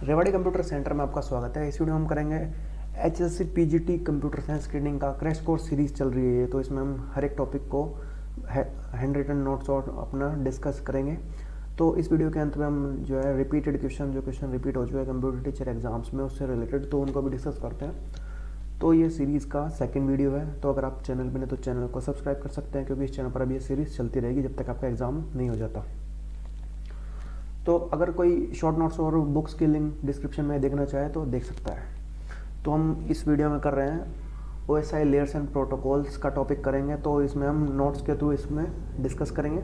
Rewari computer centre में आपका स्वागत है। इस वीडियो में हम करेंगे HSC PGT computer science screening का क्रैश कोर्स सीरीज चल रही है। तो इसमें हम हर एक टॉपिक को हैंड रिटन नोट्स और अपना डिस्कस करेंगे। तो इस वीडियो के अंत में हम जो है रिपीटेड क्वेश्चन, जो क्वेश्चन रिपीट हो चुके हैं कंप्यूटर टीचर एग्जाम्स में उससे रिलेटेड, तो उनको भी डिस्कस करते हैं। तो ये सीरीज़ का सेकंड वीडियो है। तो अगर आप चैनल पर नहीं तो चैनल को सब्सक्राइब कर सकते हैं, क्योंकि इस चैनल पर अब ये सीरीज़ चलती रहेगी जब तक आपका एग्ज़ाम नहीं हो जाता। तो अगर कोई शॉर्ट नोट्स और बुक्स की लिंक डिस्क्रिप्शन में देखना चाहे तो देख सकता है। तो हम इस वीडियो में कर रहे हैं OSI लेयर्स एंड प्रोटोकॉल्स का टॉपिक करेंगे। तो इसमें हम नोट्स के थ्रू इसमें डिस्कस करेंगे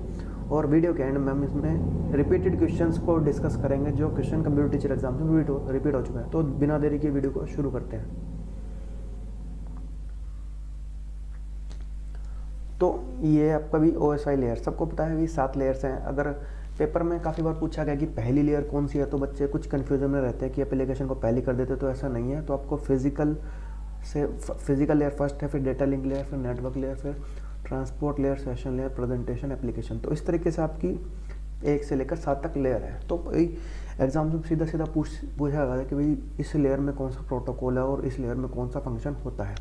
और वीडियो के एंड में हम इसमें रिपीटेड क्वेश्चंस को डिस्कस करेंगे, जो क्वेश्चन कंप्यूटर टीचर एग्जाम में रिपीट हो चुके हैं। तो बिना देरी के वीडियो को शुरू करते हैं। तो ये आपका भी OSI लेयर, सबको पता है भी 7 लेयर्स हैं। अगर पेपर में काफ़ी बार पूछा गया कि पहली लेयर कौन सी है, तो बच्चे कुछ कन्फ्यूजन में रहते हैं कि एप्लीकेशन को पहले कर देते, तो ऐसा नहीं है। तो आपको फिजिकल लेयर फर्स्ट है, फिर डेटा लिंक लेयर, फिर नेटवर्क लेयर, फिर transport layer, session layer, presentation, application. तो इस तरीके से आपकी 1 से लेकर 7 तक लेयर है। तो एग्जाम में सीधा सीधा पूछा गया कि भाई इस लेयर में कौन सा प्रोटोकॉल है और इस लेयर में कौन सा फंक्शन होता है।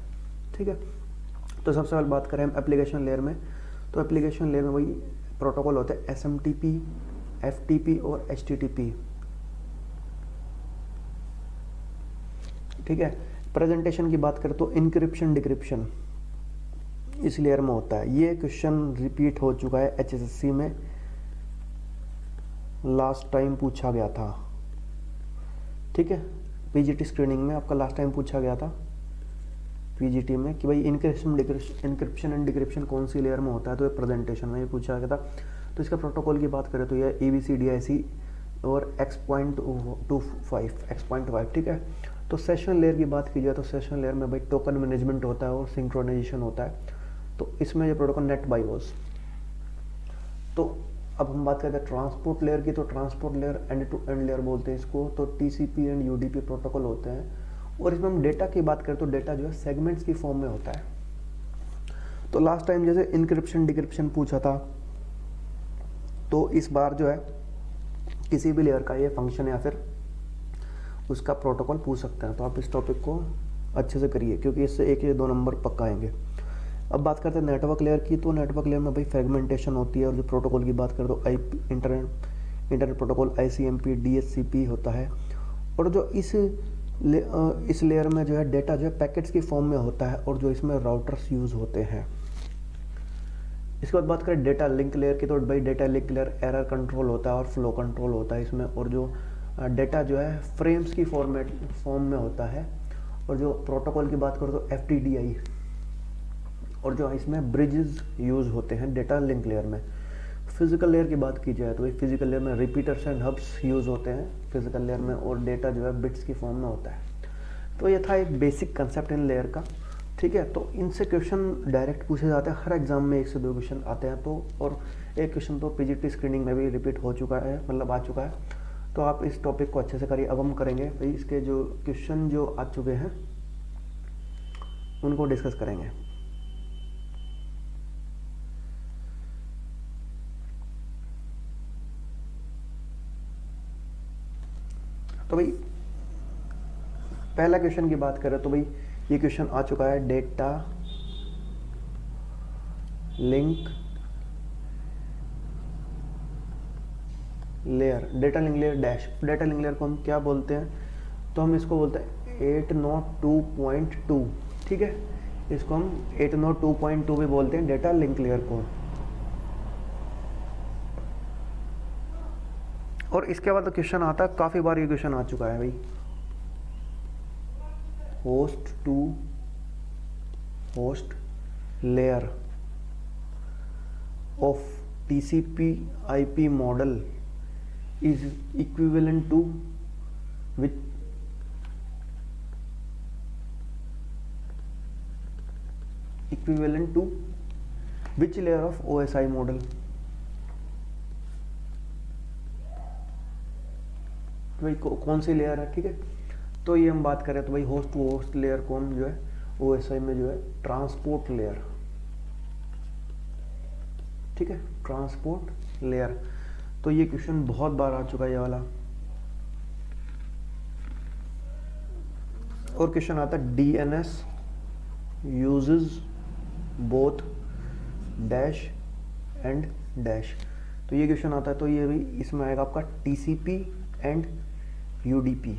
ठीक है। तो सबसे पहले बात करें हम एप्लीकेशन लेयर में। तो एप्लीकेशन लेयर में वही प्रोटोकॉल होते हैं SMTP, FTP और HTTP। ठीक है। प्रेजेंटेशन की बात करें तो इंक्रिप्शन डिक्रिप्शन इस लेयर में होता है। ये क्वेश्चन रिपीट हो चुका है HSC में, लास्ट टाइम पूछा गया था। ठीक है। PGT स्क्रीनिंग में आपका लास्ट टाइम पूछा गया था PGT में कि भाई इंक्रिप्शन एंड डिक्रिप्शन कौन सी लेयर में होता है। तो ये प्रेजेंटेशन में ये पूछा गया था। तो इसका प्रोटोकॉल की बात करें तो ये EBCDIC और X.5। ठीक है। तो सेशन लेयर की बात की जाए तो सेशन लेयर में भाई टोकन मैनेजमेंट होता है और सिंक्रोनाइजेशन होता है। तो इसमें ये प्रोटोकॉल नेट बाइओस। तो अब हम बात करते हैं ट्रांसपोर्ट लेयर की। तो transport layer end to end layer बोलते हैं इसको। तो TCP एंड UDP प्रोटोकॉल होते हैं। और इसमें हम डेटा की बात करें तो डेटा जो है सेगमेंट्स की फॉर्म में होता है। तो लास्ट टाइम जैसे इंक्रिप्शन डिक्रिप्शन पूछा था, तो इस बार जो है किसी भी लेयर का ये फंक्शन या फिर उसका प्रोटोकॉल पूछ सकते हैं। तो आप इस टॉपिक को अच्छे से करिए, क्योंकि इससे 1 या 2 नंबर पक्का आएंगे। अब बात करते हैं नेटवर्क लेयर की। तो नेटवर्क लेयर में भाई फ्रेगमेंटेशन होती है। और जो प्रोटोकॉल की बात करें तो इंटरनेट प्रोटोकॉल ICMP DHCP होता है। और जो इस लेयर में जो है डेटा जो है पैकेट्स की फॉर्म में होता है, और जो इसमें राउटर्स यूज़ होते हैं। इसके बाद बात करें डेटा लिंक लेयर की। तो भाई data link layer error control होता है और फ्लो कंट्रोल होता है इसमें। और जो डेटा जो है फ्रेम्स की फॉर्म में होता है। और जो प्रोटोकॉल की बात करें तो FTDI। और जो इसमें ब्रिजेस यूज़ होते हैं डेटा लिंक लेयर में। फिजिकल लेयर की बात की जाए तो फिजिकल लेयर में रिपीटर्स एंड हब्स यूज़ होते हैं फिजिकल लेयर में, और डेटा जो है बिट्स की फॉर्म में होता है। तो ये था एक बेसिक कंसेप्ट इन लेयर का। ठीक है। तो इनसे क्वेश्चन डायरेक्ट पूछे जाते हैं। हर एग्जाम में 1 से 2 क्वेश्चन आते हैं। तो और एक क्वेश्चन तो PGT स्क्रीनिंग में भी रिपीट हो चुका है, मतलब आ चुका है। तो आप इस टॉपिक को अच्छे से करिए। अब हम करेंगे भाई इसके जो क्वेश्चन जो आ चुके हैं उनको डिस्कस करेंगे। तो भाई पहला क्वेश्चन की बात करें तो भाई ये क्वेश्चन आ चुका है, data link layer. Data link layer dash. Data link layer को हम क्या बोलते हैं? तो हम इसको बोलते हैं 802.2। ठीक है। इसको हम 802.2 भी बोलते हैं डेटा लिंक लेयर को। और इसके बाद क्वेश्चन आता है, काफ़ी बार ये क्वेश्चन आ चुका है भाई, host to host layer of TCP/IP model is equivalent to which layer of OSI model. भाई कौन सी लेयर है? ठीक है। तो ये हम बात करें तो भाई होस्ट टू होस्ट लेयर को हम जो है OSI में जो है ट्रांसपोर्ट लेयर। ठीक है, ट्रांसपोर्ट लेयर। तो ये क्वेश्चन बहुत बार आ चुका है ये वाला। और क्वेश्चन आता है DNS uses both dash and dash. तो ये क्वेश्चन आता है, तो ये भी इसमें आएगा आपका टीसीपी एंड यूडीपी।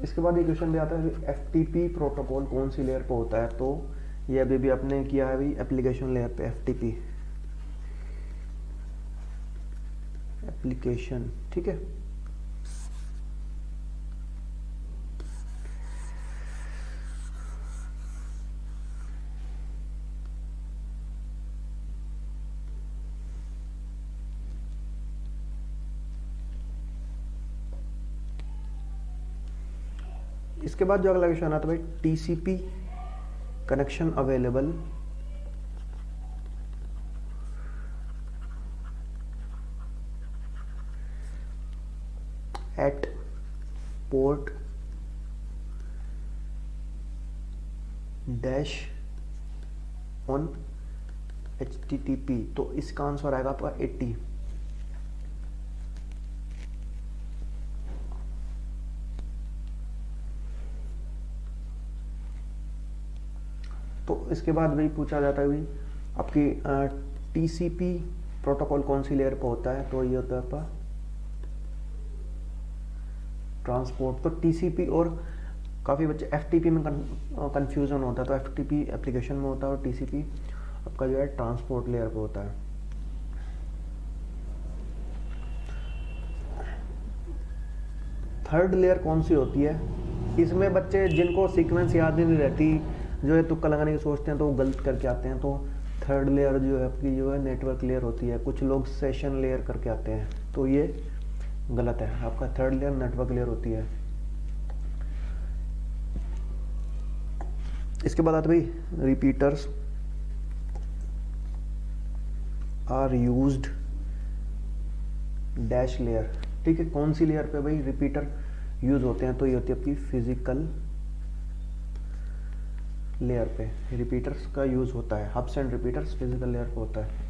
इसके बाद ये क्वेश्चन भी आता है एफटीपी प्रोटोकॉल कौन सी लेयर पे होता है। तो ये अभी भी अपने किया है भाई एप्लीकेशन लेयर पे, एफटीपी एप्लीकेशन, ठीक है। इसके बाद जो अगला क्वेश्चन आता है भाई TCP connection available at port dash on HTTP। तो इसका आंसर आएगा आपका 80। तो इसके बाद भी पूछा जाता है भाई आपकी टीसीपी प्रोटोकॉल कौन सी लेयर पर होता है। तो ये होता है आपका ट्रांसपोर्ट। तो टीसीपी और काफ़ी बच्चे एफटीपी में कंफ्यूजन होता है। तो एफटीपी एप्लीकेशन में होता है और टीसीपी आपका जो है ट्रांसपोर्ट लेयर पे होता है। थर्ड लेयर कौन सी होती है। इसमें बच्चे जिनको सीक्वेंस याद ही नहीं रहती, जो है तुक्का लगाने की सोचते हैं तो वो गलत करके आते हैं। तो थर्ड लेयर जो है आपकी जो है नेटवर्क लेयर होती है। कुछ लोग सेशन लेयर करके आते हैं, तो ये गलत है। आपका थर्ड लेयर नेटवर्क लेयर होती है। इसके बाद आते भाई repeaters are used dash layer, ठीक है। कौन सी लेयर पे भाई रिपीटर यूज होते हैं। तो ये होती है आपकी फिजिकल लेयर पे रिपीटर्स का यूज होता है। Hubs and repeaters physical layer पे होता है।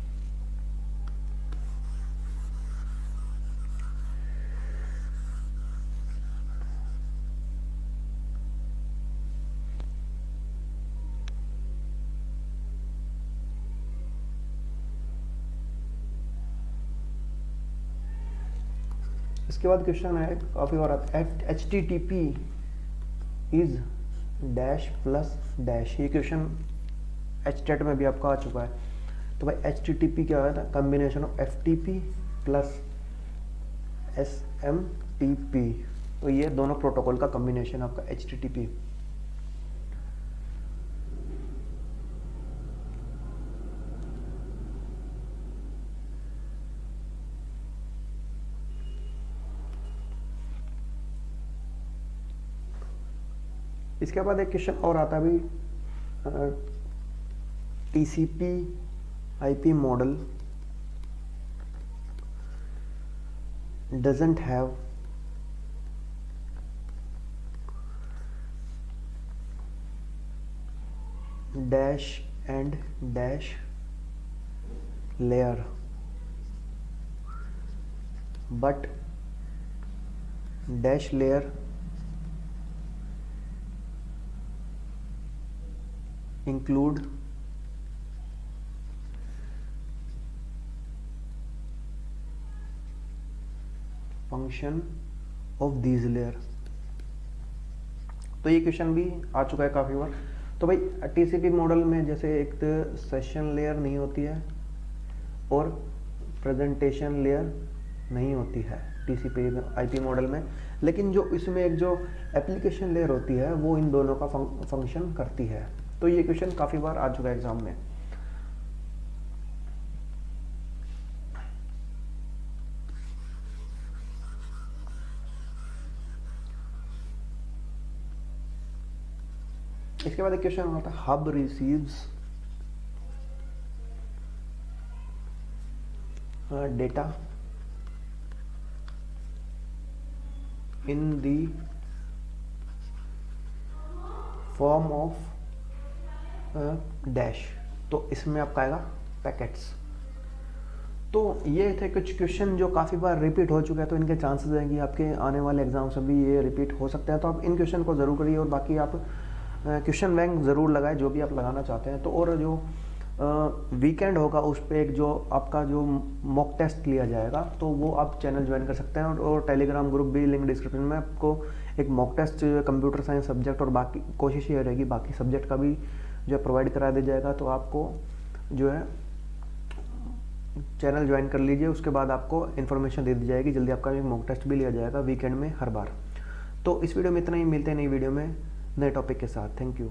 इसके बाद क्वेश्चन है काफी बार आता है HTTP is dash plus dash. ये क्वेश्चन HTET में भी आपका आ चुका है। तो भाई HTTP क्या होता है, combination of FTP plus SMTP। तो ये दोनों प्रोटोकॉल का कॉम्बिनेशन आपका HTTP। इसके बाद एक क्वेश्चन और आता है भाई TCP IP model doesn't have dash and dash layer but dash layer include function of these layer। तो ये क्वेश्चन भी आ चुका है काफी बार। तो भाई टीसीपी मॉडल में जैसे एक तो सेशन लेयर नहीं होती है और प्रेजेंटेशन लेयर नहीं होती है टीसीपी आईपी मॉडल में, लेकिन जो इसमें एक जो एप्लीकेशन लेयर होती है वो इन दोनों का फंक्शन करती है। तो ये क्वेश्चन काफी बार आ चुका है एग्जाम में। इसके बाद एक क्वेश्चन आता है hub receives data in the form of dash, तो इसमें आपका आएगा पैकेट्स। तो ये थे कुछ क्वेश्चन जो काफ़ी बार रिपीट हो चुके हैं, तो इनके चांसेस हैं कि आपके आने वाले एग्जाम्स में भी ये रिपीट हो सकते हैं। तो आप इन क्वेश्चन को ज़रूर करिए और बाकी आप क्वेश्चन बैंक ज़रूर लगाएं जो भी आप लगाना चाहते हैं। तो और जो वीकेंड होगा उस पर एक जो आपका जो मॉक टेस्ट लिया जाएगा, तो वो आप चैनल ज्वाइन कर सकते हैं। और टेलीग्राम ग्रुप भी लिंक डिस्क्रिप्शन में, आपको एक mock test computer science subject और बाकी कोशिश ये रहेगी बाकी सब्जेक्ट का भी जो प्रोवाइड करा दिया जाएगा। तो आपको जो है चैनल ज्वाइन कर लीजिए, उसके बाद आपको इन्फॉर्मेशन दे दी जाएगी, जल्दी आपका एक मॉक टेस्ट भी लिया जाएगा वीकेंड में हर बार। तो इस वीडियो में इतना ही, मिलते हैं नई वीडियो में नए टॉपिक के साथ। Thank you.